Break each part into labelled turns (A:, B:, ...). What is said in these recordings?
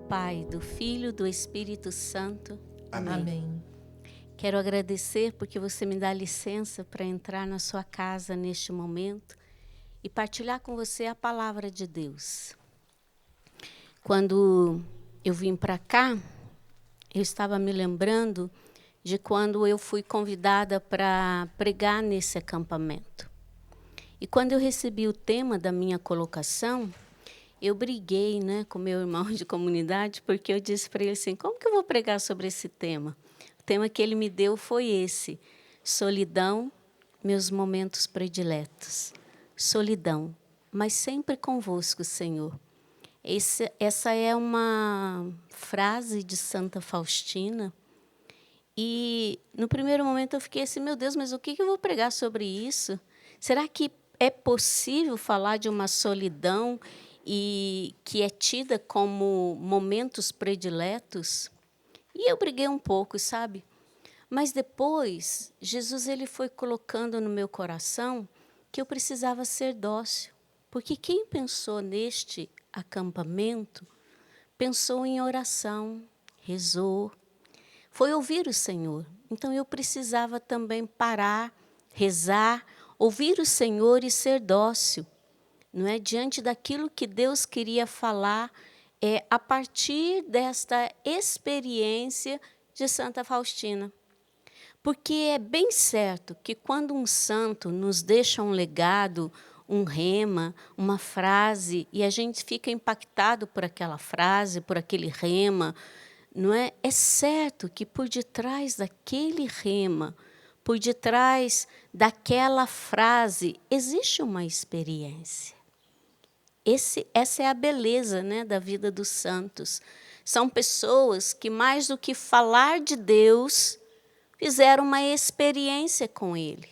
A: Pai, do Filho, do Espírito Santo.
B: Amém.
C: Amém.
A: Quero agradecer porque você me dá licença para entrar na sua casa neste momento e partilhar com você a palavra de Deus. Quando eu vim para cá, eu estava me lembrando de quando eu fui convidada para pregar nesse acampamento. E quando eu recebi o tema da minha colocação, eu briguei, com meu irmão de comunidade, porque eu disse para ele assim, como que eu vou pregar sobre esse tema? O tema que ele me deu foi esse, solidão, meus momentos prediletos. Solidão, mas sempre convosco, Senhor. Essa é uma frase de Santa Faustina. E no primeiro momento eu fiquei assim, meu Deus, mas o que eu vou pregar sobre isso? Será que é possível falar de uma solidão e que é tida como momentos prediletos? E eu briguei um pouco, sabe? Mas depois, Jesus ele foi colocando no meu coração que eu precisava ser dócil. Porque quem pensou neste acampamento, pensou em oração, rezou, foi ouvir o Senhor. Então eu precisava também parar, rezar, ouvir o Senhor e ser dócil, não é? Diante daquilo que Deus queria falar, a partir desta experiência de Santa Faustina. Porque é bem certo que quando um santo nos deixa um legado, um rema, uma frase, e a gente fica impactado por aquela frase, por aquele rema, não é? É certo que por detrás daquele rema, por detrás daquela frase, existe uma experiência. Essa é a beleza, da vida dos santos. São pessoas que, mais do que falar de Deus, fizeram uma experiência com Ele.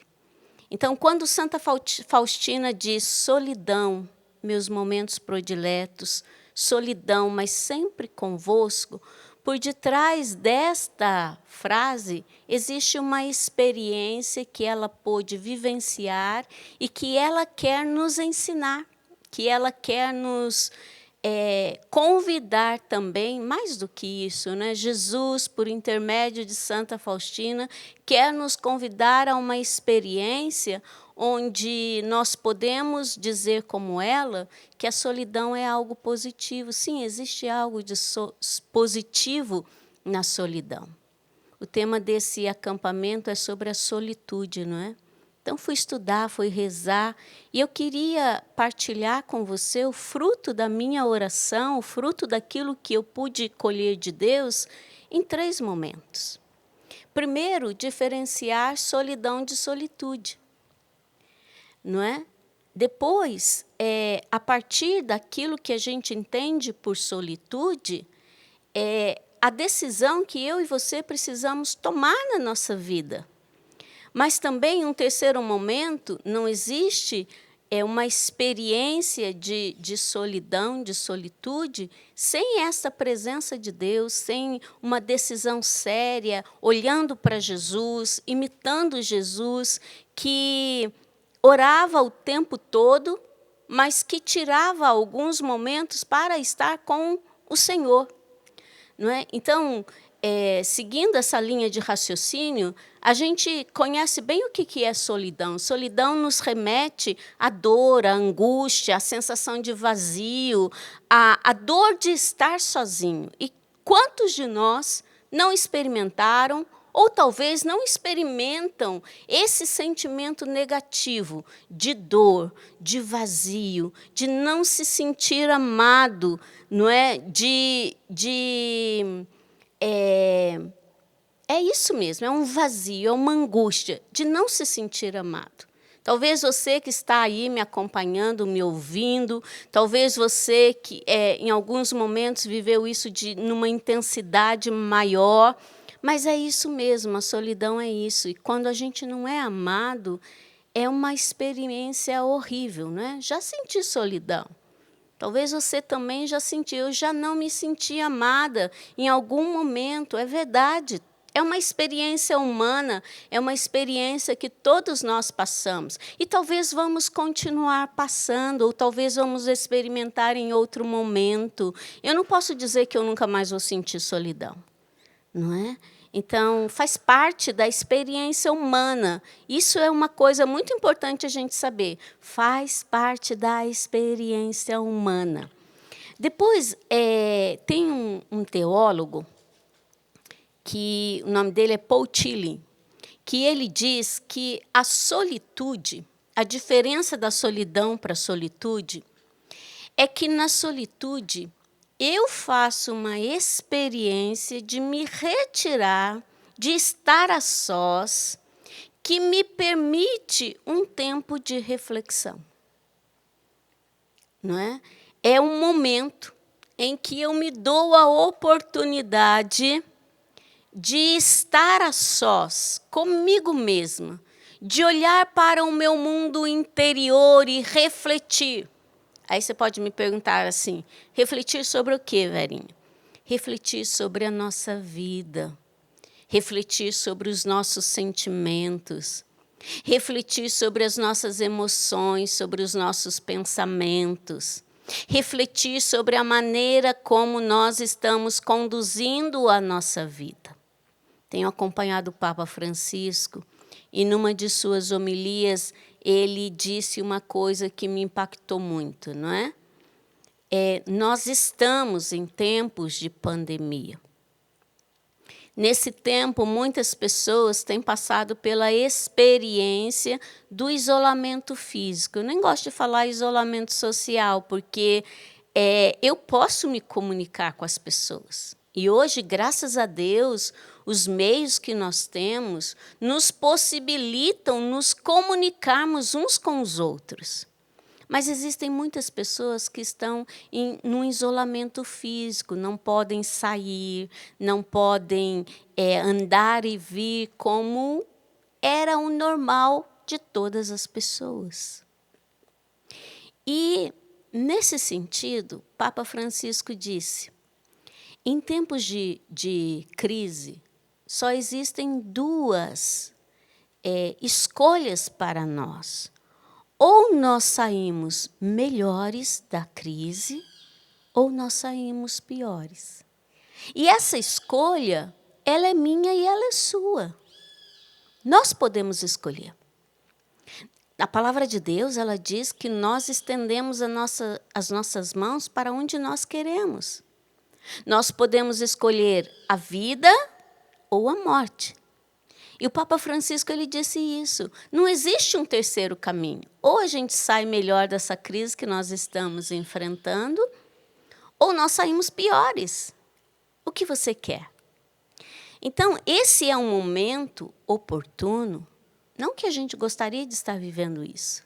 A: Então, quando Santa Faustina diz solidão, meus momentos prediletos, solidão, mas sempre convosco, por detrás desta frase existe uma experiência que ela pôde vivenciar e que ela quer nos ensinar, que ela quer nos convidar também, mais do que isso, Jesus, por intermédio de Santa Faustina, quer nos convidar a uma experiência onde nós podemos dizer como ela que a solidão é algo positivo. Sim, existe algo de positivo na solidão. O tema desse acampamento é sobre a solitude, não é? Então, fui estudar, fui rezar, e eu queria partilhar com você o fruto da minha oração, o fruto daquilo que eu pude colher de Deus em 3 momentos. Primeiro, diferenciar solidão de solitude, não é? Depois, a partir daquilo que a gente entende por solitude, a decisão que eu e você precisamos tomar na nossa vida. Mas também, um terceiro momento, não existe uma experiência de solidão, de solitude, sem essa presença de Deus, sem uma decisão séria, olhando para Jesus, imitando Jesus, que orava o tempo todo, mas que tirava alguns momentos para estar com o Senhor. Não é? Então, seguindo essa linha de raciocínio, a gente conhece bem o que é solidão. Solidão nos remete à dor, à angústia, à sensação de vazio, à dor de estar sozinho. E quantos de nós não experimentaram ou talvez não experimentam esse sentimento negativo de dor, de vazio, de não se sentir amado, não é? É isso mesmo, é um vazio, é uma angústia de não se sentir amado. Talvez você que está aí me acompanhando, me ouvindo, talvez você que em alguns momentos viveu isso numa intensidade maior, mas é isso mesmo, a solidão é isso. E quando a gente não é amado, é uma experiência horrível, não é? Já senti solidão. Talvez você também já sentiu, eu já não me senti amada em algum momento, é verdade. É uma experiência humana, é uma experiência que todos nós passamos. E talvez vamos continuar passando, ou talvez vamos experimentar em outro momento. Eu não posso dizer que eu nunca mais vou sentir solidão, não é? Então, faz parte da experiência humana. Isso é uma coisa muito importante a gente saber. Faz parte da experiência humana. Depois, tem um teólogo, que o nome dele é Paul Tillich, que ele diz que a solitude, a diferença da solidão para a solitude, é que na solitude eu faço uma experiência de me retirar, de estar a sós, que me permite um tempo de reflexão. Não é? É um momento em que eu me dou a oportunidade de estar a sós comigo mesma, de olhar para o meu mundo interior e refletir. Aí você pode me perguntar assim, refletir sobre o quê, Verinha? Refletir sobre a nossa vida, refletir sobre os nossos sentimentos, refletir sobre as nossas emoções, sobre os nossos pensamentos, refletir sobre a maneira como nós estamos conduzindo a nossa vida. Tenho acompanhado o Papa Francisco e, numa de suas homilias, ele disse uma coisa que me impactou muito, não é? Nós estamos em tempos de pandemia. Nesse tempo, muitas pessoas têm passado pela experiência do isolamento físico. Eu nem gosto de falar isolamento social, porque eu posso me comunicar com as pessoas. E hoje, graças a Deus, os meios que nós temos nos possibilitam nos comunicarmos uns com os outros. Mas existem muitas pessoas que estão num isolamento físico, não podem sair, não podem andar e vir como era o normal de todas as pessoas. E, nesse sentido, Papa Francisco disse, em tempos de crise, só existem duas escolhas para nós. Ou nós saímos melhores da crise, ou nós saímos piores. E essa escolha, ela é minha e ela é sua. Nós podemos escolher. A palavra de Deus, ela diz que nós estendemos as nossas mãos para onde nós queremos. Nós podemos escolher a vida ou a morte. E o Papa Francisco ele disse isso. Não existe um terceiro caminho. Ou a gente sai melhor dessa crise que nós estamos enfrentando, ou nós saímos piores. O que você quer? Então, esse é um momento oportuno, não que a gente gostaria de estar vivendo isso,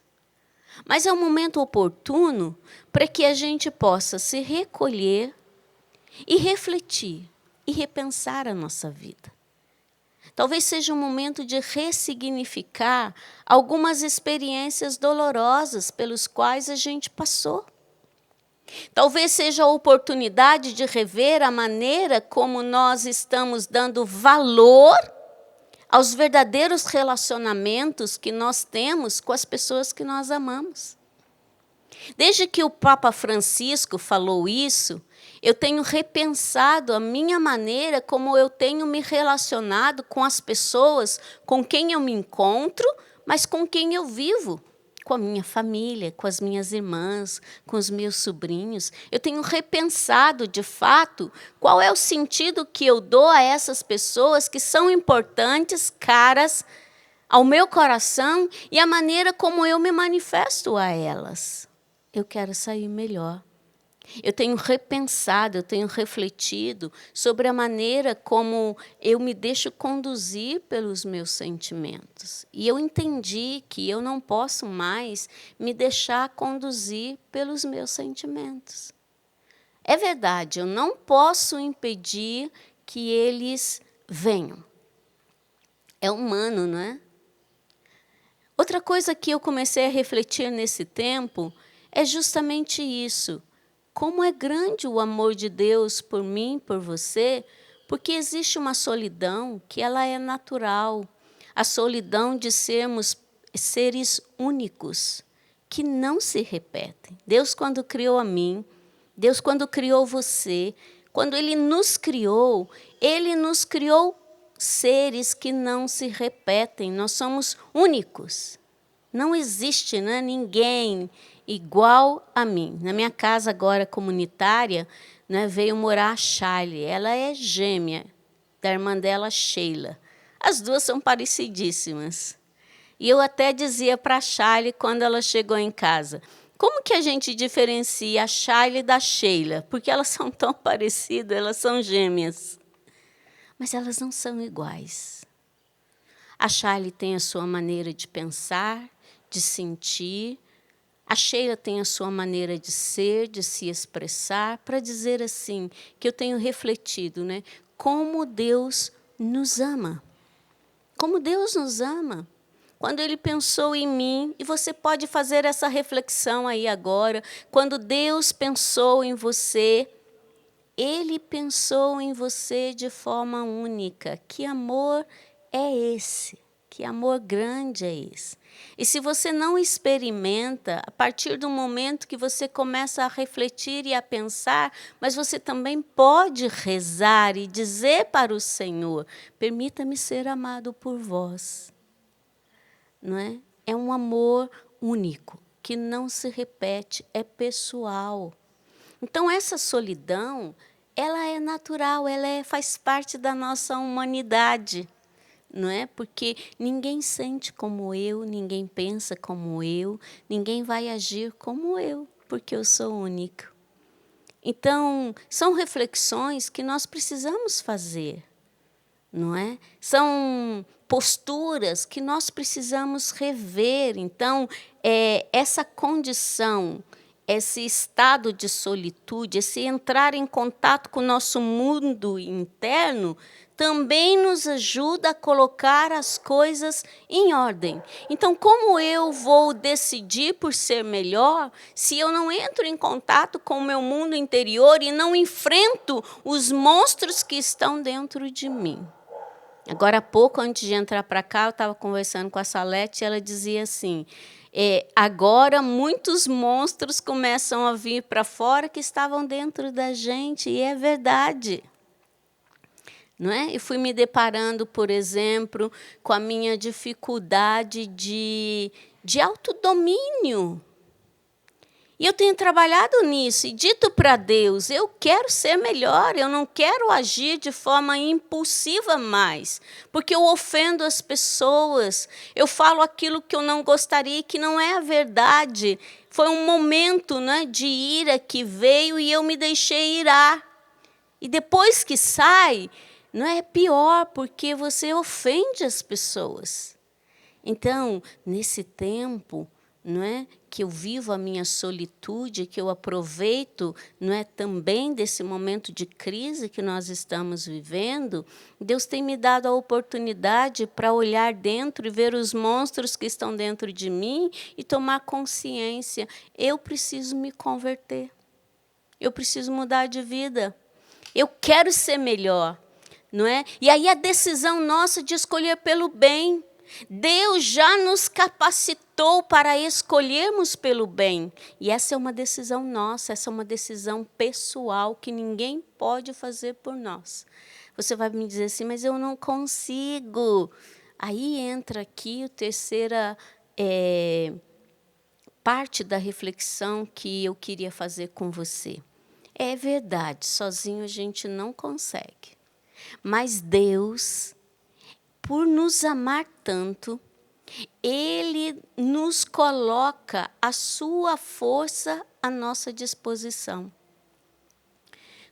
A: mas é um momento oportuno para que a gente possa se recolher e refletir e repensar a nossa vida. Talvez seja um momento de ressignificar algumas experiências dolorosas pelos quais a gente passou. Talvez seja a oportunidade de rever a maneira como nós estamos dando valor aos verdadeiros relacionamentos que nós temos com as pessoas que nós amamos. Desde que o Papa Francisco falou isso, eu tenho repensado a minha maneira como eu tenho me relacionado com as pessoas com quem eu me encontro, mas com quem eu vivo, com a minha família, com as minhas irmãs, com os meus sobrinhos. Eu tenho repensado, de fato, qual é o sentido que eu dou a essas pessoas que são importantes, caras ao meu coração e a maneira como eu me manifesto a elas. Eu quero sair melhor. Eu tenho repensado, eu tenho refletido sobre a maneira como eu me deixo conduzir pelos meus sentimentos. E eu entendi que eu não posso mais me deixar conduzir pelos meus sentimentos. É verdade, eu não posso impedir que eles venham. É humano, não é? Outra coisa que eu comecei a refletir nesse tempo é justamente isso. Como é grande o amor de Deus por mim, por você, Porque existe uma solidão que ela é natural, a solidão de sermos seres únicos, que não se repetem. Deus, quando criou a mim, Deus, quando criou você, quando Ele nos criou seres que não se repetem. Nós somos únicos. Não existe, né, ninguém igual a mim. Na minha casa agora comunitária, né, veio morar a Charlie. Ela é gêmea da irmã dela, Sheila. As duas são parecidíssimas. E eu até dizia para a Charlie, quando ela chegou em casa, como que a gente diferencia a Charlie da Sheila? Porque elas são tão parecidas, elas são gêmeas. Mas elas não são iguais. A Charlie tem a sua maneira de pensar, de sentir. A Sheila tem a sua maneira de ser, de se expressar, para dizer assim, que eu tenho refletido, né? Como Deus nos ama. Como Deus nos ama. Quando Ele pensou em mim, e você pode fazer essa reflexão aí agora, quando Deus pensou em você, Ele pensou em você de forma única. Que amor é esse? Que amor grande é esse? E se você não experimenta, a partir do momento que você começa a refletir e a pensar, mas você também pode rezar e dizer para o Senhor, permita-me ser amado por vós. Não é? É um amor único, que não se repete, é pessoal. Então, essa solidão, ela é natural, faz parte da nossa humanidade, não é? Porque ninguém sente como eu, ninguém pensa como eu, ninguém vai agir como eu, porque eu sou único. Então, são reflexões que nós precisamos fazer, não é? São posturas que nós precisamos rever. Então, essa condição, esse estado de solitude, esse entrar em contato com o nosso mundo interno, também nos ajuda a colocar as coisas em ordem. Então, como eu vou decidir por ser melhor se eu não entro em contato com o meu mundo interior e não enfrento os monstros que estão dentro de mim? Agora há pouco, antes de entrar para cá, eu estava conversando com a Salete e ela dizia assim, agora muitos monstros começam a vir para fora que estavam dentro da gente, e é verdade. Não é? E fui me deparando, por exemplo, com a minha dificuldade de autodomínio. E eu tenho trabalhado nisso e dito para Deus, eu quero ser melhor, eu não quero agir de forma impulsiva mais, porque eu ofendo as pessoas, eu falo aquilo que eu não gostaria e que não é a verdade. Foi um momento, né, de ira que veio e eu me deixei irar. E depois que sai, não é pior, porque você ofende as pessoas. Então, nesse tempo, não é, que eu vivo a minha solitude, que eu aproveito, não é, também desse momento de crise que nós estamos vivendo, Deus tem me dado a oportunidade para olhar dentro e ver os monstros que estão dentro de mim e tomar consciência. Eu preciso me converter. Eu preciso mudar de vida. Eu quero ser melhor, não é? E aí a decisão nossa de escolher pelo bem. Deus já nos capacitou para escolhermos pelo bem. E essa é uma decisão nossa, essa é uma decisão pessoal que ninguém pode fazer por nós. Você vai me dizer assim, mas eu não consigo. Aí entra aqui a terceira parte da reflexão que eu queria fazer com você. É verdade, sozinho a gente não consegue. Mas Deus, por nos amar tanto, Ele nos coloca a sua força à nossa disposição.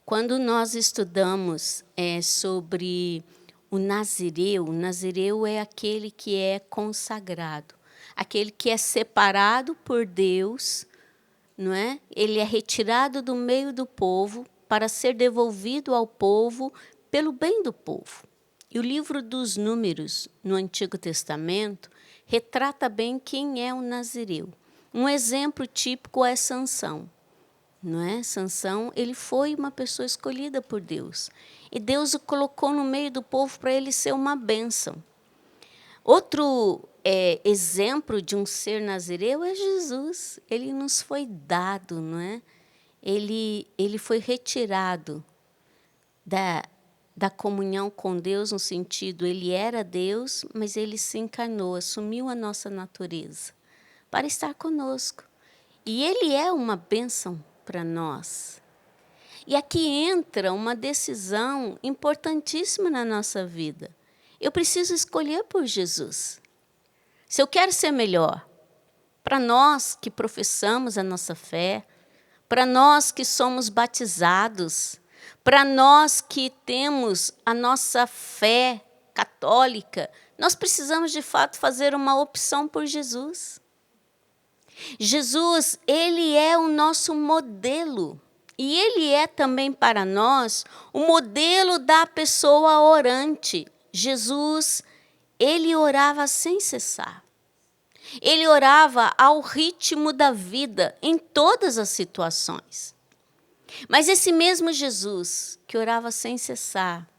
A: Quando nós estudamos sobre o nazireu é aquele que é consagrado, aquele que é separado por Deus, não é? Ele é retirado do meio do povo para ser devolvido ao povo pelo bem do povo. E o livro dos Números, no Antigo Testamento, retrata bem quem é o nazireu. Um exemplo típico é Sansão, não é? Sansão, ele foi uma pessoa escolhida por Deus. E Deus o colocou no meio do povo para ele ser uma bênção. Outro exemplo de um ser nazireu é Jesus. Ele nos foi dado, não é? Ele foi retirado da comunhão com Deus, no sentido, ele era Deus, mas ele se encarnou, assumiu a nossa natureza para estar conosco. E ele é uma bênção para nós. E aqui entra uma decisão importantíssima na nossa vida. Eu preciso escolher por Jesus. Se eu quero ser melhor, para nós que professamos a nossa fé, para nós que somos batizados, para nós que temos a nossa fé católica, nós precisamos, de fato, fazer uma opção por Jesus. Jesus, ele é o nosso modelo. E ele é também para nós o modelo da pessoa orante. Jesus, ele orava sem cessar. Ele orava ao ritmo da vida, em todas as situações. Mas esse mesmo Jesus, que orava sem cessar,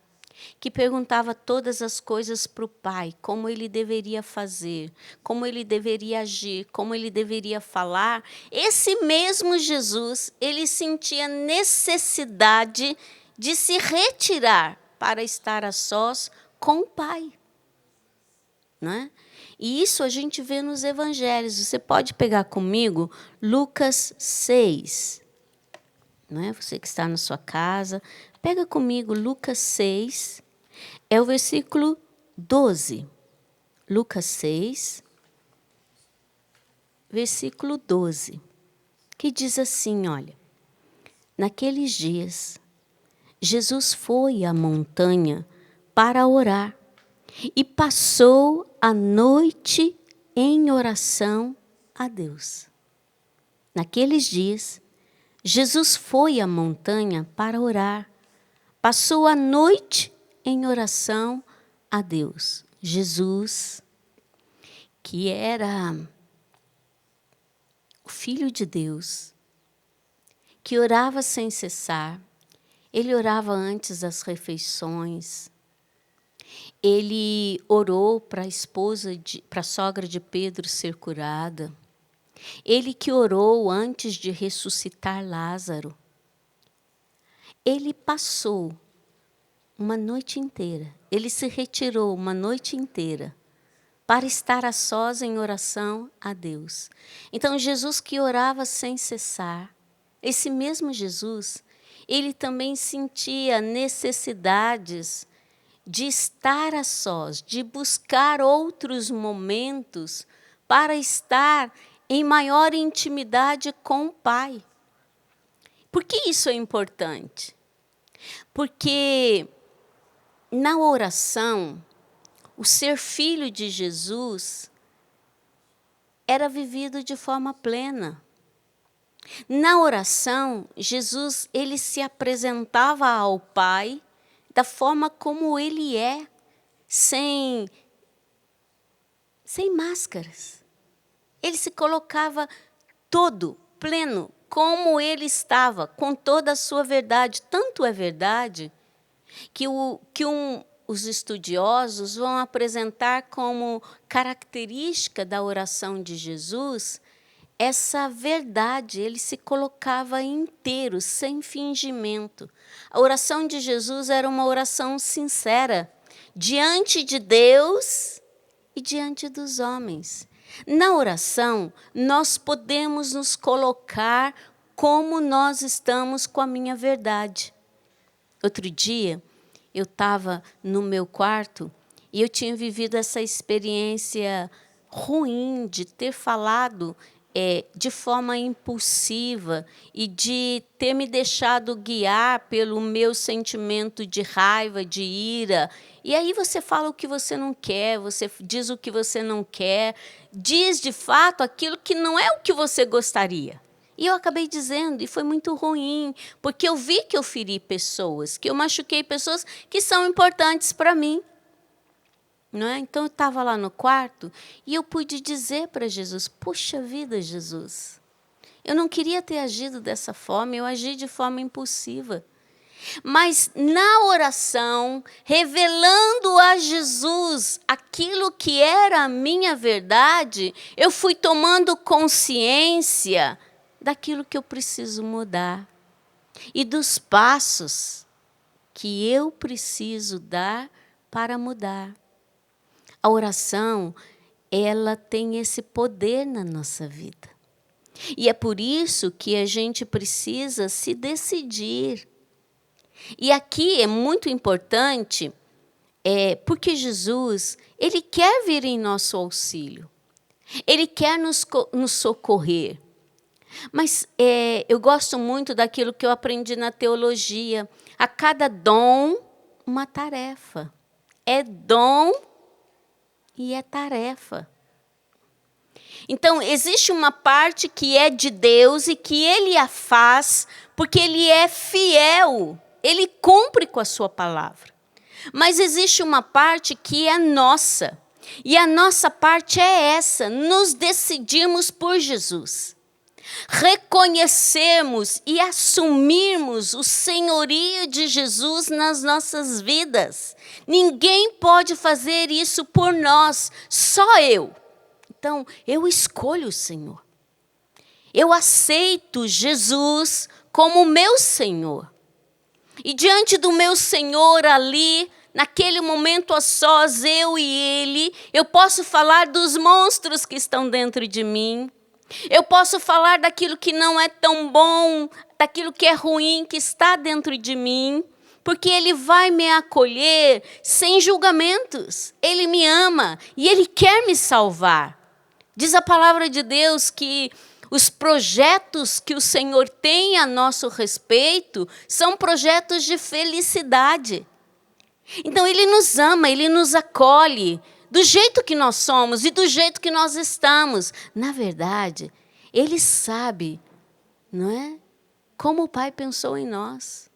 A: que perguntava todas as coisas para o Pai, como ele deveria fazer, como ele deveria agir, como ele deveria falar, esse mesmo Jesus, ele sentia necessidade de se retirar para estar a sós com o Pai. Não é? E isso a gente vê nos evangelhos. Você pode pegar comigo Lucas 6. Não é? Você que está na sua casa, pega comigo Lucas 6, é o versículo 12. Lucas 6, versículo 12, que diz assim, olha, naqueles dias, Jesus foi à montanha para orar e passou a noite em oração a Deus. Naqueles dias, Jesus foi à montanha para orar, passou a noite em oração a Deus. Jesus, que era o Filho de Deus, que orava sem cessar, ele orava antes das refeições, ele orou para a sogra de Pedro ser curada, ele que orou antes de ressuscitar Lázaro. Ele passou uma noite inteira, ele se retirou uma noite inteira para estar a sós em oração a Deus. Então, Jesus que orava sem cessar, esse mesmo Jesus, ele também sentia necessidades de estar a sós, de buscar outros momentos para estar em maior intimidade com o Pai. Por que isso é importante? Porque na oração, o ser filho de Jesus era vivido de forma plena. Na oração, Jesus, ele se apresentava ao Pai da forma como ele é, sem máscaras. Ele se colocava todo, pleno, como ele estava, com toda a sua verdade. Tanto é verdade que os estudiosos vão apresentar como característica da oração de Jesus essa verdade. Ele se colocava inteiro, sem fingimento. A oração de Jesus era uma oração sincera, diante de Deus e diante dos homens. Na oração, nós podemos nos colocar como nós estamos com a minha verdade. Outro dia, eu estava no meu quarto e eu tinha vivido essa experiência ruim de ter falado de forma impulsiva e de ter me deixado guiar pelo meu sentimento de raiva, de ira. E aí você fala o que você não quer, você diz o que você não quer, diz de fato aquilo que não é o que você gostaria. E eu acabei dizendo, e foi muito ruim, porque eu vi que eu feri pessoas, que eu machuquei pessoas que são importantes para mim. Não é? Então, eu estava lá no quarto e eu pude dizer para Jesus, puxa vida, Jesus, Eu não queria ter agido dessa forma, eu agi de forma impulsiva. Mas na oração, revelando a Jesus aquilo que era a minha verdade, eu fui tomando consciência daquilo que eu preciso mudar e dos passos que eu preciso dar para mudar. A oração, ela tem esse poder na nossa vida. E é por isso que a gente precisa se decidir. E aqui é muito importante, porque Jesus, Ele quer vir em nosso auxílio. Ele quer nos socorrer. Mas eu gosto muito daquilo que eu aprendi na teologia. A cada dom, uma tarefa. É dom e é tarefa. Então, existe uma parte que é de Deus e que Ele a faz porque Ele é fiel. Ele cumpre com a sua palavra. Mas existe uma parte que é nossa. E a nossa parte é essa, nos decidirmos por Jesus. Reconhecermos e assumirmos o senhorio de Jesus nas nossas vidas. Ninguém pode fazer isso por nós, só eu. Então, eu escolho o Senhor. Eu aceito Jesus como meu Senhor. E diante do meu Senhor ali, naquele momento a sós, eu e Ele, eu posso falar dos monstros que estão dentro de mim. Eu posso falar daquilo que não é tão bom, daquilo que é ruim, que está dentro de mim. Porque Ele vai me acolher sem julgamentos. Ele me ama e Ele quer me salvar. Diz a palavra de Deus que os projetos que o Senhor tem a nosso respeito são projetos de felicidade. Então, Ele nos ama, Ele nos acolhe do jeito que nós somos e do jeito que nós estamos. Na verdade, Ele sabe, não é? Como o Pai pensou em nós,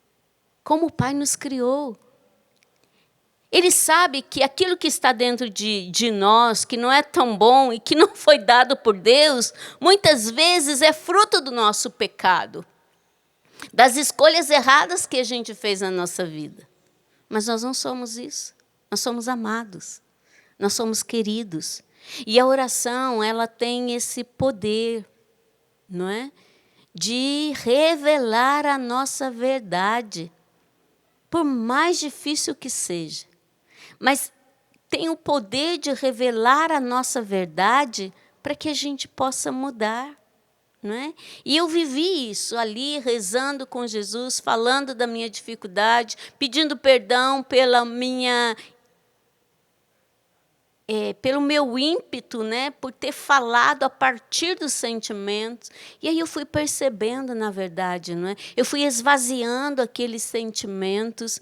A: como o Pai nos criou. Ele sabe que aquilo que está dentro de nós, que não é tão bom e que não foi dado por Deus, muitas vezes é fruto do nosso pecado, das escolhas erradas que a gente fez na nossa vida. Mas nós não somos isso. Nós somos amados. Nós somos queridos. E a oração, ela tem esse poder, não é? De revelar a nossa verdade, por mais difícil que seja. Mas tem o poder de revelar a nossa verdade para que a gente possa mudar, não é? E eu vivi isso ali, rezando com Jesus, falando da minha dificuldade, pedindo perdão pelo meu ímpeto, né, por ter falado a partir dos sentimentos. E aí eu fui percebendo, na verdade, não é? Eu fui esvaziando aqueles sentimentos.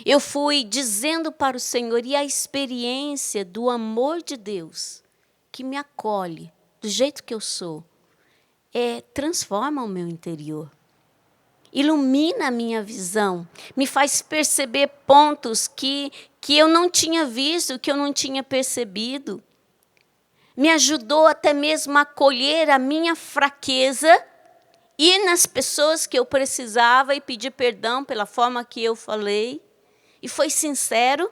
A: Eu fui dizendo para o Senhor, e a experiência do amor de Deus, que me acolhe do jeito que eu sou, transforma o meu interior. Ilumina a minha visão, me faz perceber pontos que eu não tinha visto, que eu não tinha percebido. Me ajudou até mesmo a acolher a minha fraqueza, ir nas pessoas que eu precisava e pedir perdão pela forma que eu falei. E foi sincero.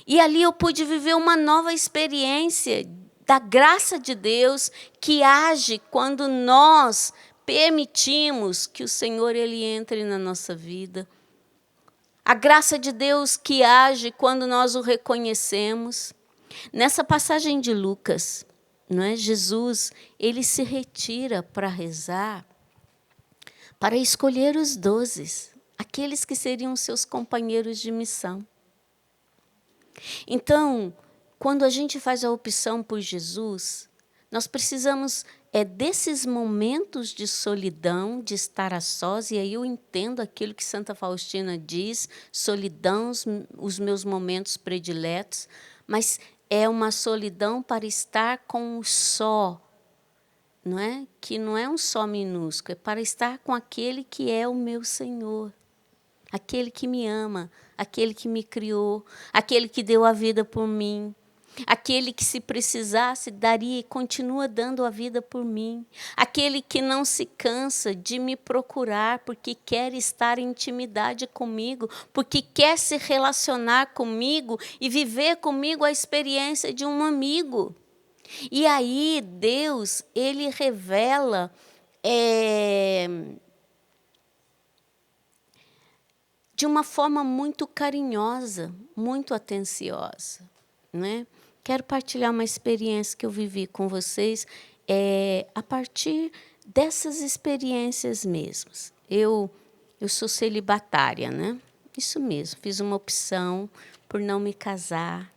A: E ali eu pude viver uma nova experiência da graça de Deus que age quando nós permitimos que o Senhor Ele entre na nossa vida. A graça de Deus que age quando nós o reconhecemos. Nessa passagem de Lucas, não é? Jesus, Ele se retira para rezar, para escolher os 12, aqueles que seriam seus companheiros de missão. Então, quando a gente faz a opção por Jesus, nós precisamos desses momentos de solidão, de estar a sós, e aí eu entendo aquilo que Santa Faustina diz, solidão, os meus momentos prediletos, mas é uma solidão para estar com o só, não é? Que não é um só minúsculo, é para estar com aquele que é o meu Senhor. Aquele que me ama, aquele que me criou, aquele que deu a vida por mim. Aquele que, se precisasse, daria e continua dando a vida por mim. Aquele que não se cansa de me procurar porque quer estar em intimidade comigo, porque quer se relacionar comigo e viver comigo a experiência de um amigo. E aí Deus, Ele revela de uma forma muito carinhosa, muito atenciosa, né? Quero partilhar uma experiência que eu vivi com vocês a partir dessas experiências mesmas. Eu sou celibatária, né? Isso mesmo, fiz uma opção por não me casar.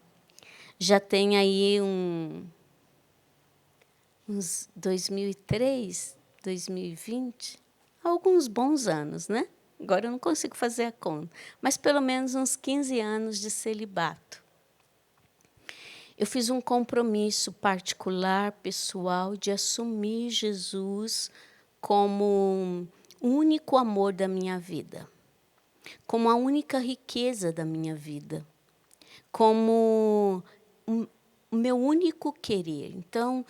A: Já tem aí uns 2003, 2020, alguns bons anos, né? Agora eu não consigo fazer a conta, mas pelo menos uns 15 anos de celibato. Eu fiz um compromisso particular, pessoal, de assumir Jesus como o único amor da minha vida, como a única riqueza da minha vida, como o meu único querer. Então,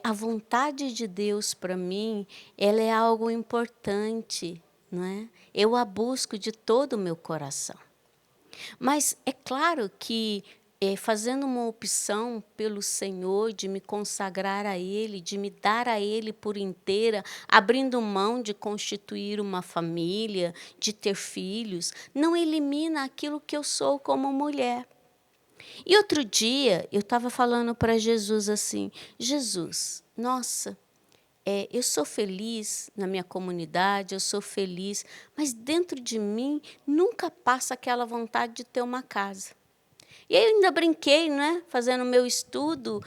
A: a vontade de Deus para mim, ela é algo importante, não é? Eu a busco de todo o meu coração. Mas é claro que, fazendo uma opção pelo Senhor, de me consagrar a Ele, de me dar a Ele por inteira, abrindo mão de constituir uma família, de ter filhos, não elimina aquilo que eu sou como mulher. E outro dia, eu estava falando para Jesus assim, Jesus, nossa, eu sou feliz na minha comunidade, eu sou feliz, mas dentro de mim nunca passa aquela vontade de ter uma casa. E aí eu ainda brinquei, né, fazendo o meu estudo,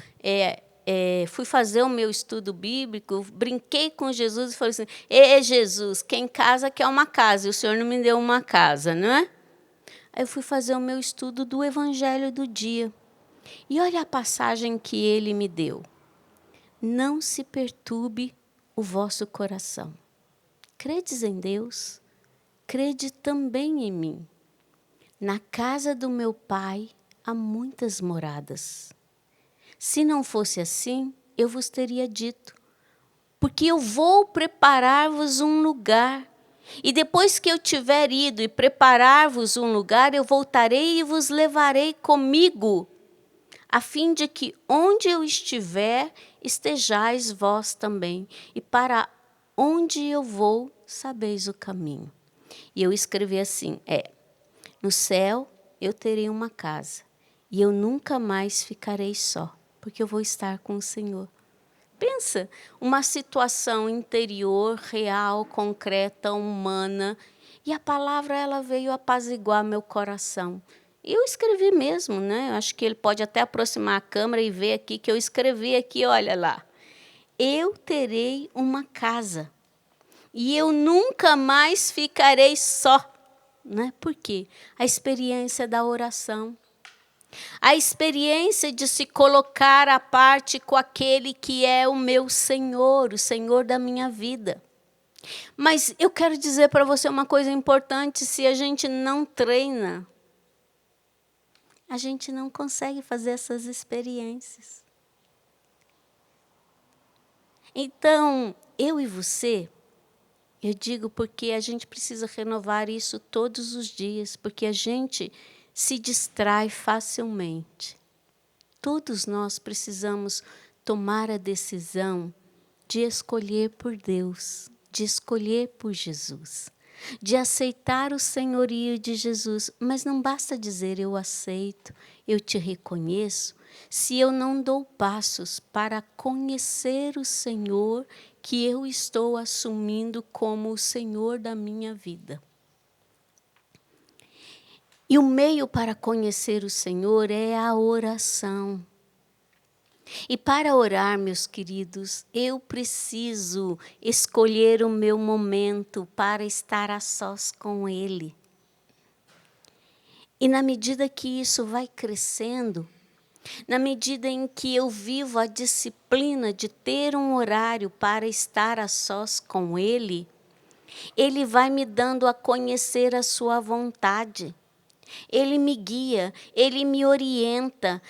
A: fui fazer o meu estudo bíblico, brinquei com Jesus e falei assim, Jesus, quem casa quer uma casa, e o Senhor não me deu uma casa, não é? Aí eu fui fazer o meu estudo do Evangelho do dia. E olha a passagem que ele me deu. Não se perturbe o vosso coração. Credes em Deus, crede também em mim. Na casa do meu Pai há muitas moradas. Se não fosse assim, eu vos teria dito, porque eu vou preparar-vos um lugar. E depois que eu tiver ido e preparar-vos um lugar, eu voltarei e vos levarei comigo, a fim de que onde eu estiver, estejais vós também. E para onde eu vou, sabeis o caminho. E eu escrevi assim, no céu eu terei uma casa, e eu nunca mais ficarei só, porque eu vou estar com o Senhor. Pensa, uma situação interior, real, concreta, humana, e a palavra ela veio apaziguar meu coração. E eu escrevi mesmo, né? Eu acho que ele pode até aproximar a câmera e ver aqui que eu escrevi aqui, olha lá. Eu terei uma casa, e eu nunca mais ficarei só. Né? Por quê? A experiência da oração. A experiência de se colocar à parte com aquele que é o meu Senhor, o Senhor da minha vida. Mas eu quero dizer para você uma coisa importante, se a gente não treina, a gente não consegue fazer essas experiências. Então, eu e você, eu digo porque a gente precisa renovar isso todos os dias, porque a gente se distrai facilmente. Todos nós precisamos tomar a decisão de escolher por Deus, de escolher por Jesus, de aceitar o senhorio de Jesus. Mas não basta dizer eu aceito, eu te reconheço, se eu não dou passos para conhecer o Senhor que eu estou assumindo como o Senhor da minha vida. E o meio para conhecer o Senhor é a oração. E para orar, meus queridos, eu preciso escolher o meu momento para estar a sós com Ele. E na medida que isso vai crescendo, na medida em que eu vivo a disciplina de ter um horário para estar a sós com Ele, Ele vai me dando a conhecer a sua vontade. Ele me guia, Ele me orienta.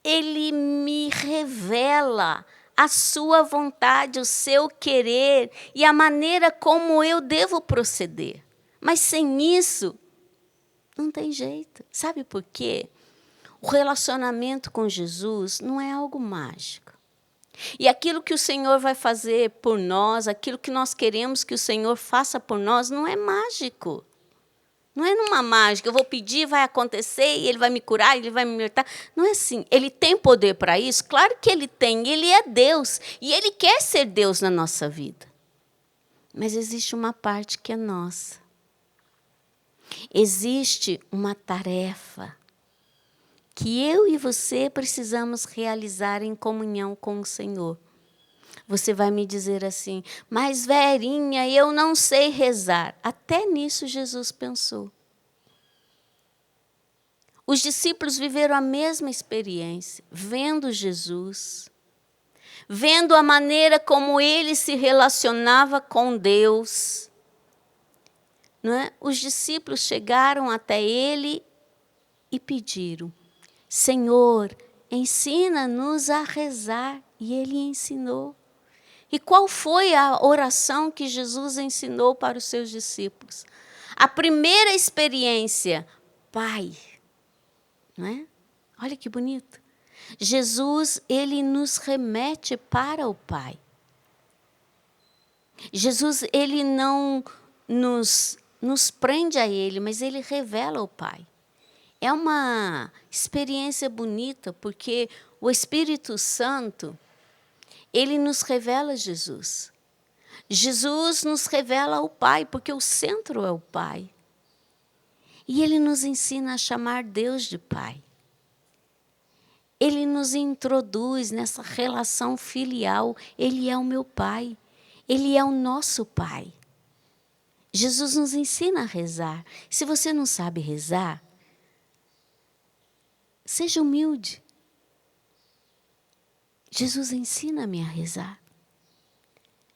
A: Ele me revela a sua vontade, o seu querer e a maneira como eu devo proceder. Mas sem isso, não tem jeito. Sabe por quê? O relacionamento com Jesus não é algo mágico. E aquilo que o Senhor vai fazer por nós, aquilo que nós queremos que o Senhor faça por nós, não é mágico. Não é numa mágica, eu vou pedir, vai acontecer, e Ele vai me curar, Ele vai me libertar. Não é assim. Ele tem poder para isso? Claro que Ele tem. Ele é Deus. E Ele quer ser Deus na nossa vida. Mas existe uma parte que é nossa. Existe uma tarefa que eu e você precisamos realizar em comunhão com o Senhor. Você vai me dizer assim, mas Verinha, eu não sei rezar. Até nisso Jesus pensou. Os discípulos viveram a mesma experiência, vendo Jesus, vendo a maneira como ele se relacionava com Deus. Não é? Os discípulos chegaram até ele e pediram, Senhor, ensina-nos a rezar. E ele ensinou. E qual foi a oração que Jesus ensinou para os seus discípulos? A primeira experiência, Pai. Não é? Olha que bonito. Jesus, ele nos remete para o Pai. Jesus, ele não nos prende a ele, mas ele revela o Pai. É uma experiência bonita, porque o Espírito Santo, ele nos revela Jesus. Jesus nos revela o Pai, porque o centro é o Pai. E ele nos ensina a chamar Deus de Pai. Ele nos introduz nessa relação filial. Ele é o meu Pai. Ele é o nosso Pai. Jesus nos ensina a rezar. Se você não sabe rezar, seja humilde. Jesus ensina-me a rezar.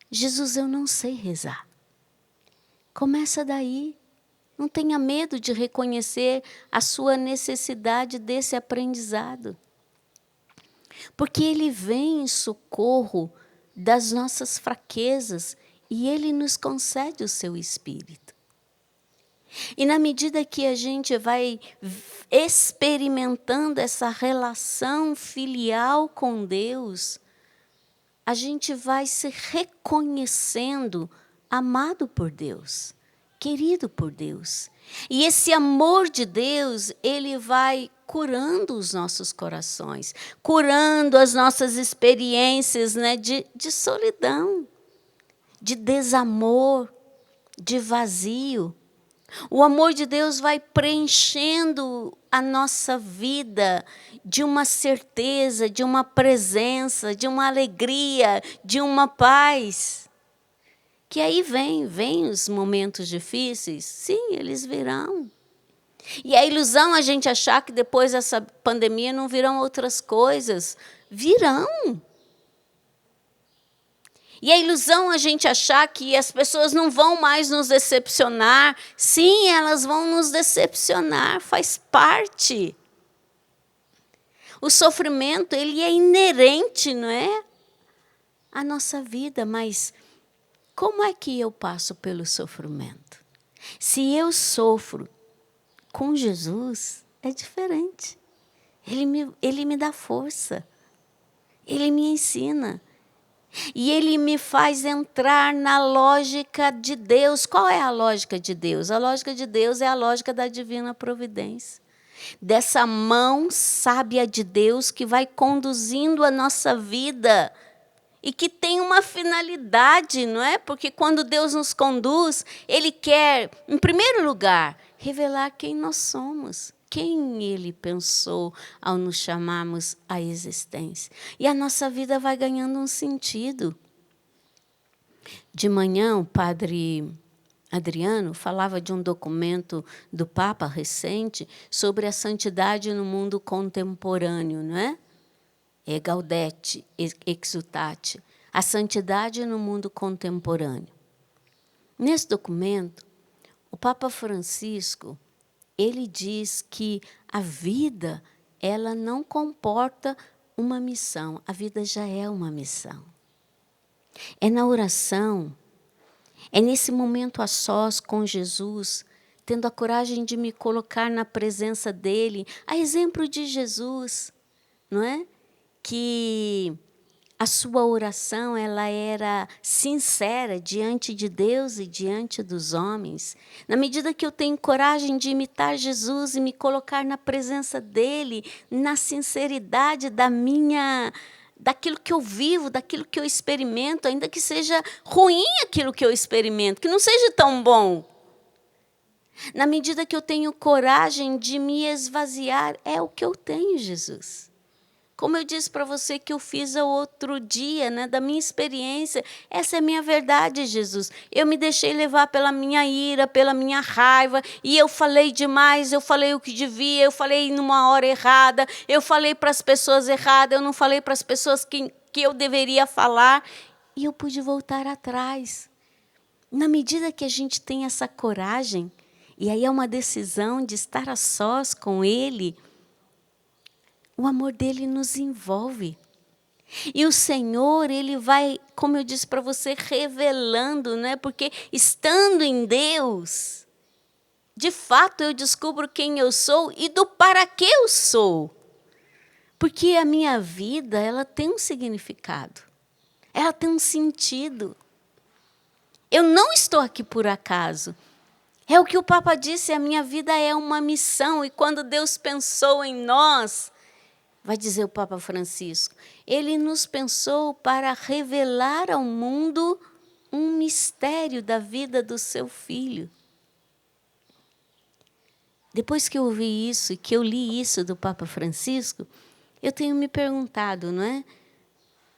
A: Jesus, eu não sei rezar. Começa daí. Não tenha medo de reconhecer a sua necessidade desse aprendizado. Porque ele vem em socorro das nossas fraquezas e ele nos concede o seu Espírito. E na medida que a gente vai experimentando essa relação filial com Deus, a gente vai se reconhecendo amado por Deus, querido por Deus. E esse amor de Deus, ele vai curando os nossos corações, curando as nossas experiências, né, de solidão, de desamor, de vazio. O amor de Deus vai preenchendo a nossa vida de uma certeza, de uma presença, de uma alegria, de uma paz. Que aí vem os momentos difíceis, sim, eles virão. E a ilusão a gente achar que depois dessa pandemia não virão outras coisas. Virão. E a ilusão a gente achar que as pessoas não vão mais nos decepcionar. Sim, elas vão nos decepcionar, faz parte. O sofrimento, ele é inerente, não é? À nossa vida, mas como é que eu passo pelo sofrimento? Se eu sofro com Jesus, é diferente. Ele me dá força. Ele me ensina. E ele me faz entrar na lógica de Deus. Qual é a lógica de Deus? A lógica de Deus é a lógica da divina providência. Dessa mão sábia de Deus que vai conduzindo a nossa vida e que tem uma finalidade, não é? Porque quando Deus nos conduz, Ele quer, em primeiro lugar, revelar quem nós somos. Quem Ele pensou ao nos chamarmos à existência. E a nossa vida vai ganhando um sentido. De manhã, o padre Adriano falava de um documento do Papa recente sobre a santidade no mundo contemporâneo, não é? É Gaudete, Exultate, a santidade no mundo contemporâneo. Nesse documento, o Papa Francisco, ele diz que a vida ela não comporta uma missão. A vida já é uma missão. É na oração, é nesse momento a sós com Jesus, tendo a coragem de me colocar na presença dele, a exemplo de Jesus, não é? Que a sua oração ela era sincera diante de Deus e diante dos homens. Na medida que eu tenho coragem de imitar Jesus e me colocar na presença dele, na sinceridade daquilo que eu vivo, daquilo que eu experimento, ainda que seja ruim aquilo que eu experimento, que não seja tão bom. Na medida que eu tenho coragem de me esvaziar, é o que eu tenho, Jesus. Como eu disse para você que eu fiz outro dia, né, da minha experiência, essa é a minha verdade, Jesus. Eu me deixei levar pela minha ira, pela minha raiva, e eu falei demais, eu falei o que devia, eu falei numa hora errada, eu falei para as pessoas erradas, eu não falei para as pessoas que eu deveria falar, e eu pude voltar atrás. Na medida que a gente tem essa coragem, e aí é uma decisão de estar a sós com Ele, o amor dele nos envolve. E o Senhor, ele vai, como eu disse para você, revelando, né? Porque estando em Deus, de fato eu descubro quem eu sou e do para que eu sou. Porque a minha vida, ela tem um significado. Ela tem um sentido. Eu não estou aqui por acaso. É o que o Papa disse, a minha vida é uma missão. E quando Deus pensou em nós, vai dizer o Papa Francisco, ele nos pensou para revelar ao mundo um mistério da vida do seu filho. Depois que eu ouvi isso e que eu li isso do Papa Francisco, eu tenho me perguntado, não é?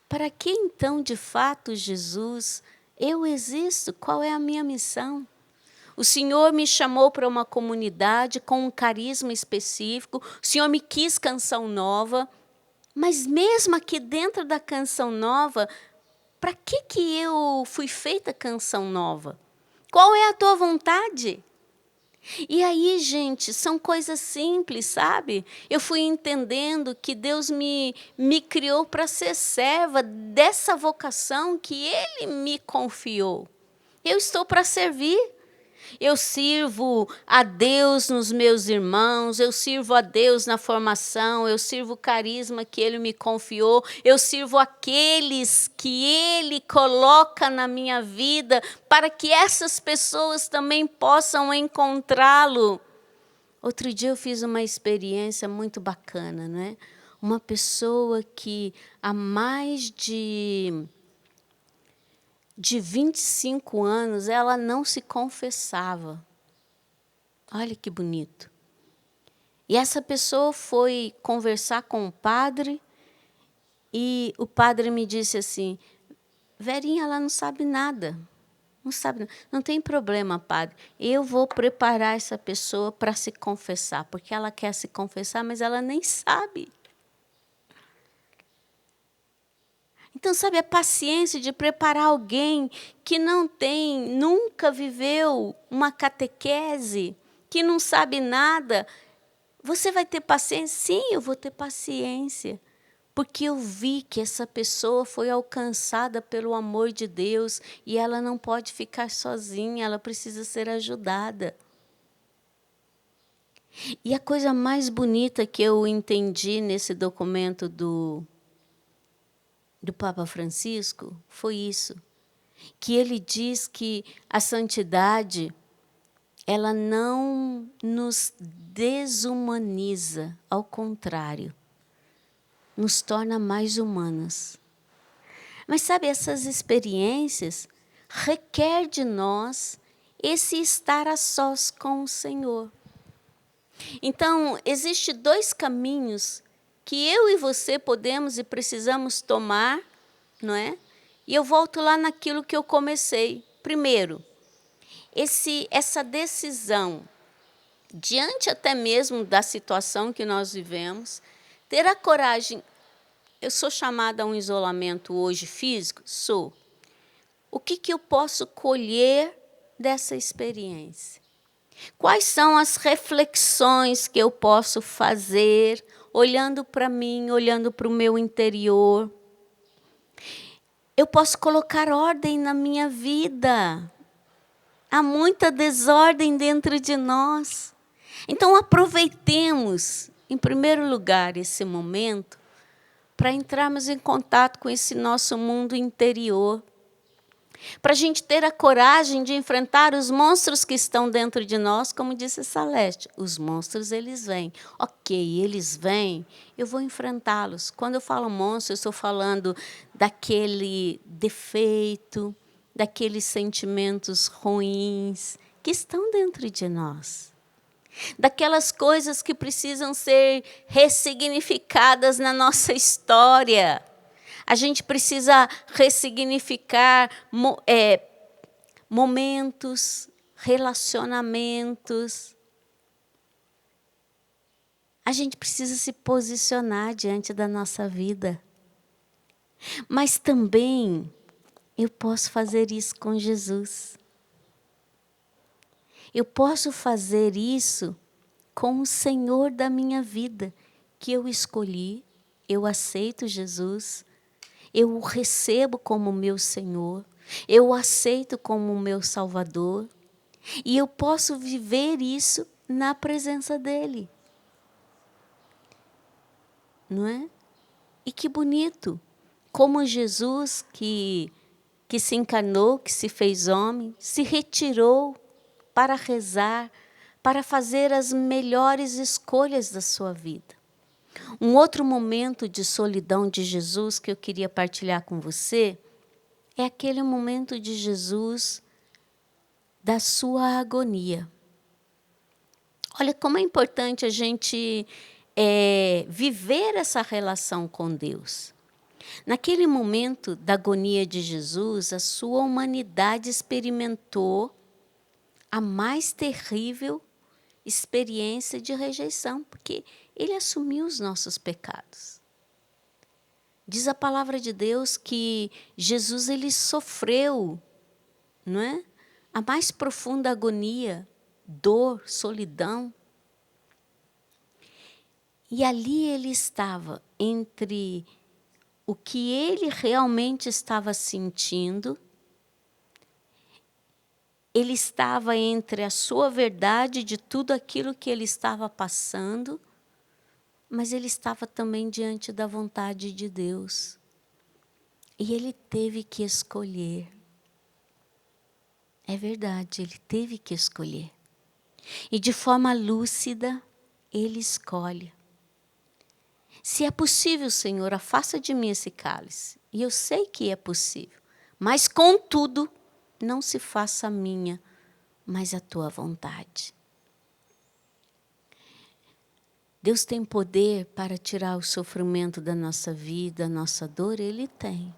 A: Para que então, de fato, Jesus, eu existo? Qual é a minha missão? O Senhor me chamou para uma comunidade com um carisma específico, o Senhor me quis canção nova, mas mesmo aqui dentro da canção nova, para que eu fui feita canção nova? Qual é a tua vontade? E aí, gente, são coisas simples, sabe? Eu fui entendendo que Deus me criou para ser serva dessa vocação que Ele me confiou. Eu estou para servir. Eu sirvo a Deus nos meus irmãos, eu sirvo a Deus na formação, eu sirvo o carisma que Ele me confiou, eu sirvo aqueles que Ele coloca na minha vida para que essas pessoas também possam encontrá-lo. Outro dia eu fiz uma experiência muito bacana, não é? Uma pessoa que há mais de 25 anos, ela não se confessava. Olha que bonito. E essa pessoa foi conversar com o padre, e o padre me disse assim, Verinha, ela não sabe nada. Não sabe nada. Não tem problema, padre. Eu vou preparar essa pessoa para se confessar, porque ela quer se confessar, mas ela nem sabe. Então, sabe, a paciência de preparar alguém que nunca viveu uma catequese, que não sabe nada. Você vai ter paciência? Sim, eu vou ter paciência. Porque eu vi que essa pessoa foi alcançada pelo amor de Deus e ela não pode ficar sozinha, ela precisa ser ajudada. E a coisa mais bonita que eu entendi nesse documento do Papa Francisco foi isso, que ele diz que a santidade, ela não nos desumaniza, ao contrário, nos torna mais humanas. Mas sabe, essas experiências requer de nós esse estar a sós com o Senhor. Então, existem dois caminhos que eu e você podemos e precisamos tomar, não é? E eu volto lá naquilo que eu comecei. Primeiro, essa decisão, diante até mesmo da situação que nós vivemos, ter a coragem. Eu sou chamada a um isolamento hoje físico? Sou. O que eu posso colher dessa experiência? Quais são as reflexões que eu posso fazer olhando para mim, olhando para o meu interior. Eu posso colocar ordem na minha vida. Há muita desordem dentro de nós. Então, aproveitemos, em primeiro lugar, esse momento para entrarmos em contato com esse nosso mundo interior. Para a gente ter a coragem de enfrentar os monstros que estão dentro de nós, como disse Salete. Os monstros, eles vêm. Ok, eles vêm, eu vou enfrentá-los. Quando eu falo monstro, eu estou falando daquele defeito, daqueles sentimentos ruins que estão dentro de nós. Daquelas coisas que precisam ser ressignificadas na nossa história. A gente precisa ressignificar momentos, relacionamentos. A gente precisa se posicionar diante da nossa vida. Mas também eu posso fazer isso com Jesus. Eu posso fazer isso com o Senhor da minha vida, que eu escolhi, eu aceito Jesus. Eu o recebo como meu Senhor, eu o aceito como meu Salvador, e eu posso viver isso na presença dEle. Não é? E que bonito, como Jesus que se encarnou, que se fez homem, se retirou para rezar, para fazer as melhores escolhas da sua vida. Um outro momento de solidão de Jesus que eu queria partilhar com você é aquele momento de Jesus da sua agonia. Olha como é importante a gente viver essa relação com Deus. Naquele momento da agonia de Jesus, a sua humanidade experimentou a mais terrível experiência de rejeição, porque Ele assumiu os nossos pecados. Diz a palavra de Deus que Jesus ele sofreu, não é? A mais profunda agonia, dor, solidão. E ali ele estava entre o que ele realmente estava sentindo. Ele estava entre a sua verdade de tudo aquilo que ele estava passando, mas ele estava também diante da vontade de Deus. E ele teve que escolher. É verdade, ele teve que escolher. E de forma lúcida, ele escolhe. Se é possível, Senhor, afasta de mim esse cálice. E eu sei que é possível. Mas, contudo, não se faça a minha, mas a tua vontade. Deus tem poder para tirar o sofrimento da nossa vida, a nossa dor, Ele tem.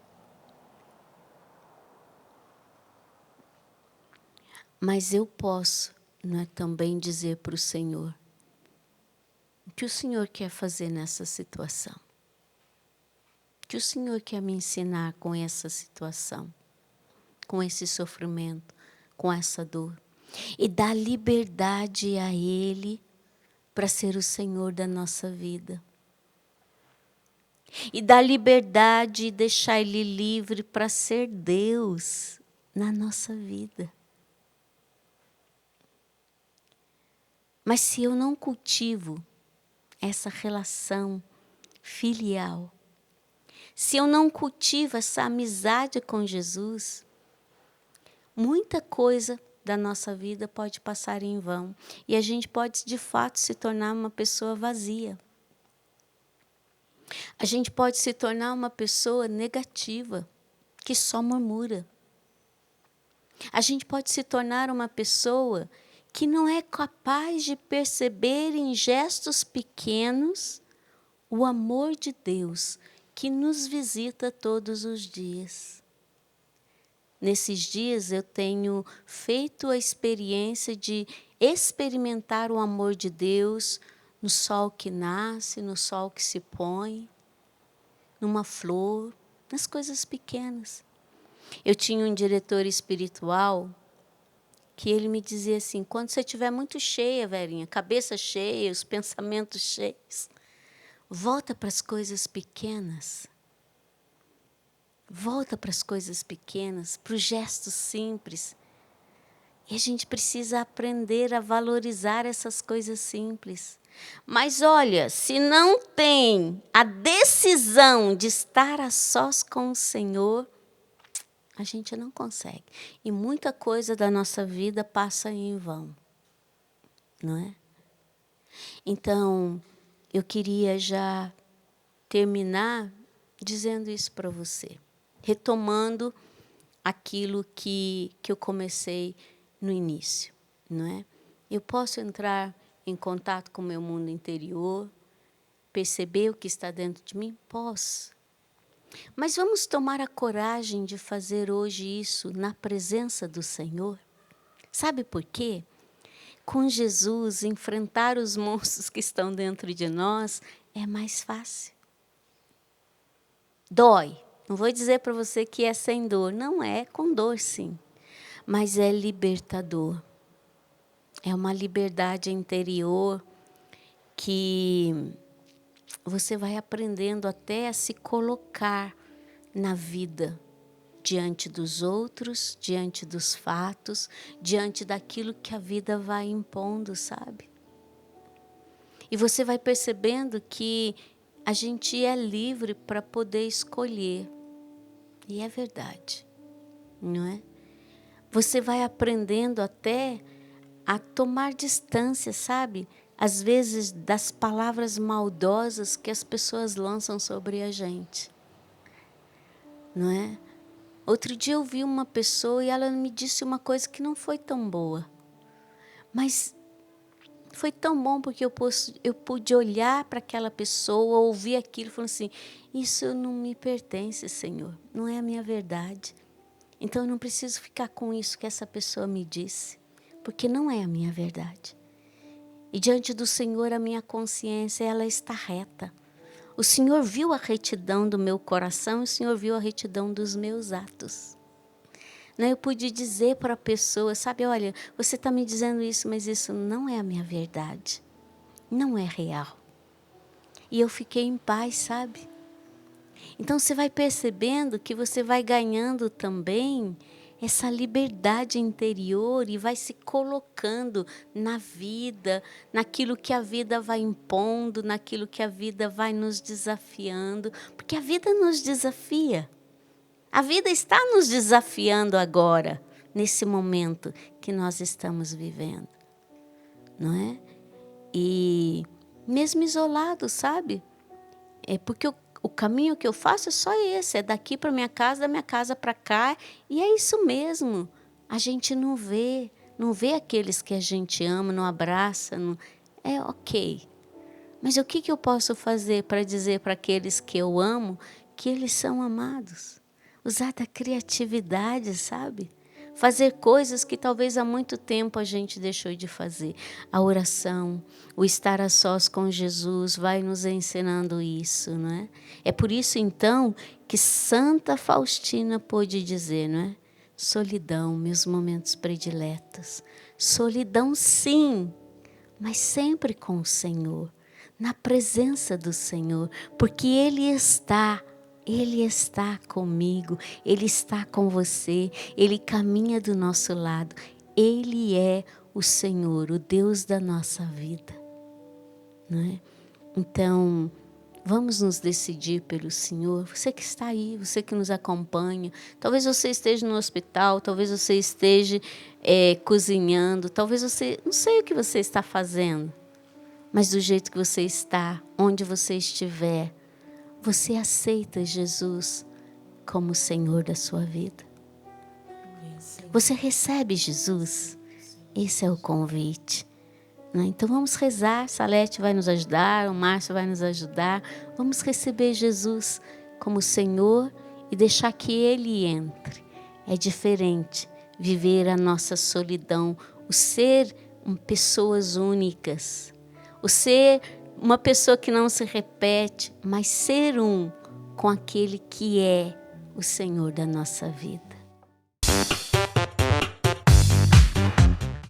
A: Mas eu posso também dizer para o Senhor o que o Senhor quer fazer nessa situação. O que o Senhor quer me ensinar com essa situação, com esse sofrimento, com essa dor. E dar liberdade a Ele para ser o Senhor da nossa vida. E dar liberdade e deixar Ele livre para ser Deus na nossa vida. Mas se eu não cultivo essa relação filial, se eu não cultivo essa amizade com Jesus, muita coisa da nossa vida pode passar em vão. E a gente pode, de fato, se tornar uma pessoa vazia. A gente pode se tornar uma pessoa negativa, que só murmura. A gente pode se tornar uma pessoa que não é capaz de perceber em gestos pequenos o amor de Deus que nos visita todos os dias. Nesses dias eu tenho feito a experiência de experimentar o amor de Deus no sol que nasce, no sol que se põe, numa flor, nas coisas pequenas. Eu tinha um diretor espiritual que ele me dizia assim, quando você estiver muito cheia, velhinha, cabeça cheia, os pensamentos cheios, Volta para as coisas pequenas. Volta para as coisas pequenas, para os gestos simples. E a gente precisa aprender a valorizar essas coisas simples. Mas olha, se não tem a decisão de estar a sós com o Senhor, a gente não consegue. E muita coisa da nossa vida passa em vão, não é? Então, eu queria já terminar dizendo isso para você, retomando aquilo que eu comecei no início, não é? Eu posso entrar em contato com o meu mundo interior, perceber o que está dentro de mim? Posso. Mas vamos tomar a coragem de fazer hoje isso na presença do Senhor? Sabe por quê? Com Jesus, enfrentar os monstros que estão dentro de nós é mais fácil. Dói. Não vou dizer para você que é sem dor. Não é, com dor sim. Mas é libertador. É uma liberdade interior que você vai aprendendo até a se colocar na vida, diante dos outros, diante dos fatos, diante daquilo que a vida vai impondo, sabe? E você vai percebendo que a gente é livre para poder escolher. E é verdade, não é? Você vai aprendendo até a tomar distância, sabe? Às vezes das palavras maldosas que as pessoas lançam sobre a gente, não é? Outro dia eu vi uma pessoa e ela me disse uma coisa que não foi tão boa. Mas foi tão bom porque eu pude olhar para aquela pessoa, ouvir aquilo e falar assim, isso não me pertence, Senhor, não é a minha verdade. Então eu não preciso ficar com isso que essa pessoa me disse, porque não é a minha verdade. E diante do Senhor a minha consciência ela está reta. O Senhor viu a retidão do meu coração, o Senhor viu a retidão dos meus atos. Eu pude dizer para a pessoa, sabe, olha, você está me dizendo isso, mas isso não é a minha verdade. Não é real. E eu fiquei em paz, sabe? Então você vai percebendo que você vai ganhando também essa liberdade interior e vai se colocando na vida, naquilo que a vida vai impondo, naquilo que a vida vai nos desafiando, porque a vida nos desafia. A vida está nos desafiando agora, nesse momento que nós estamos vivendo, não é? E mesmo isolado, sabe? É porque o caminho que eu faço é só esse, é daqui para minha casa, da minha casa para cá, e é isso mesmo. A gente não vê aqueles que a gente ama, não abraça, não, é ok. Mas o que eu posso fazer para dizer para aqueles que eu amo que eles são amados? Usar da criatividade, sabe? Fazer coisas que talvez há muito tempo a gente deixou de fazer. A oração, o estar a sós com Jesus vai nos ensinando isso, não é? É por isso, então, que Santa Faustina pôde dizer, não é? Solidão, meus momentos prediletos. Solidão, sim, mas sempre com o Senhor, na presença do Senhor, porque Ele está comigo, Ele está com você, Ele caminha do nosso lado. Ele é o Senhor, o Deus da nossa vida, não é? Então, vamos nos decidir pelo Senhor. Você que está aí, você que nos acompanha, talvez você esteja no hospital, talvez você esteja cozinhando, talvez você, não sei o que você está fazendo, mas do jeito que você está, onde você estiver, você aceita Jesus como o Senhor da sua vida? Você recebe Jesus? Esse é o convite. Então vamos rezar, Salete vai nos ajudar, o Márcio vai nos ajudar. Vamos receber Jesus como Senhor e deixar que Ele entre. É diferente viver a nossa solidão, o ser pessoas únicas, o ser uma pessoa que não se repete, mas ser com aquele que é o Senhor da nossa vida.